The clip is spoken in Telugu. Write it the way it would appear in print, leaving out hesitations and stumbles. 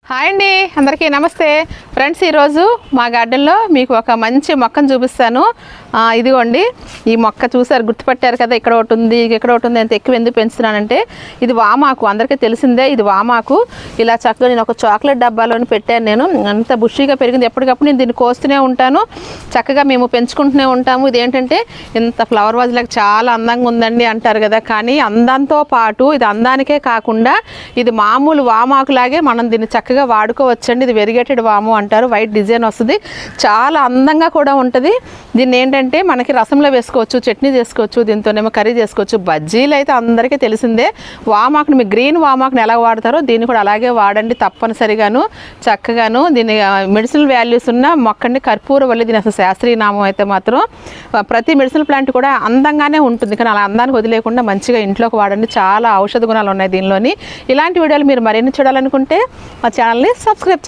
హాయ్ అండి, అందరికీ నమస్తే ఫ్రెండ్స్. ఈరోజు మా గార్డెన్లో మీకు ఒక మంచి మొక్కను చూపిస్తాను. ఇదిగోండి, ఈ మొక్క చూసారు, గుర్తుపట్టారు కదా, ఇక్కడ ఒకటి ఉంది, ఇక్కడ ఒకటి ఉంది. అంత ఎక్కువ ఎందుకు పెంచుతున్నానంటే ఇది వామాకు, అందరికీ తెలిసిందే. ఇది వామాకు. ఇలా చక్కగా నేను ఒక చాక్లెట్ డబ్బాలోని పెట్టాను. నేను అంత బుషీగా పెరిగింది. ఎప్పటికప్పుడు నేను దీన్ని కోస్తూనే ఉంటాను. చక్కగా మేము పెంచుకుంటూనే ఉంటాము. ఇదేంటంటే ఇంత ఫ్లవర్ వాజ్ లాగా చాలా అందంగా ఉందండి అంటారు కదా, కానీ అందంతో పాటు ఇది అందానికే కాకుండా ఇది మామూలు వామాకులాగే మనం దీన్ని చక్కగా వాడుకోవచ్చండి. ఇది వెరిగేటెడ్ వాము అంటారు. వైట్ డిజైన్ వస్తుంది, చాలా అందంగా కూడా ఉంటుంది. దీన్ని ఏంటంటే మనకి రసంలో వేసుకోవచ్చు, చట్నీ చేసుకోవచ్చు, దీంతోనేమో కర్రీ చేసుకోవచ్చు. బజ్జీలు అయితే అందరికీ తెలిసిందే. వామాకుని, మీ గ్రీన్ వామాకుని ఎలా వాడతారో దీన్ని కూడా అలాగే వాడండి తప్పనిసరిగాను. చక్కగాను దీన్ని మెడిసినల్ వాల్యూస్ ఉన్న మొక్కండి, కర్పూరవల్లి. దీని అసలు శాస్త్రీయ నామం అయితే మాత్రం ప్రతి మెడిసినల్ ప్లాంట్ కూడా అందంగానే ఉంటుంది, కానీ అలా అందానికి వదిలేకుండా మంచిగా ఇంట్లోకి వాడండి. చాలా ఔషధ గుణాలు ఉన్నాయి దీనిలోని. ఇలాంటి వీడియోలు మీరు మరిన్ని చూడాలనుకుంటే మా ఛానల్ని సబ్స్క్రైబ్ చేయండి.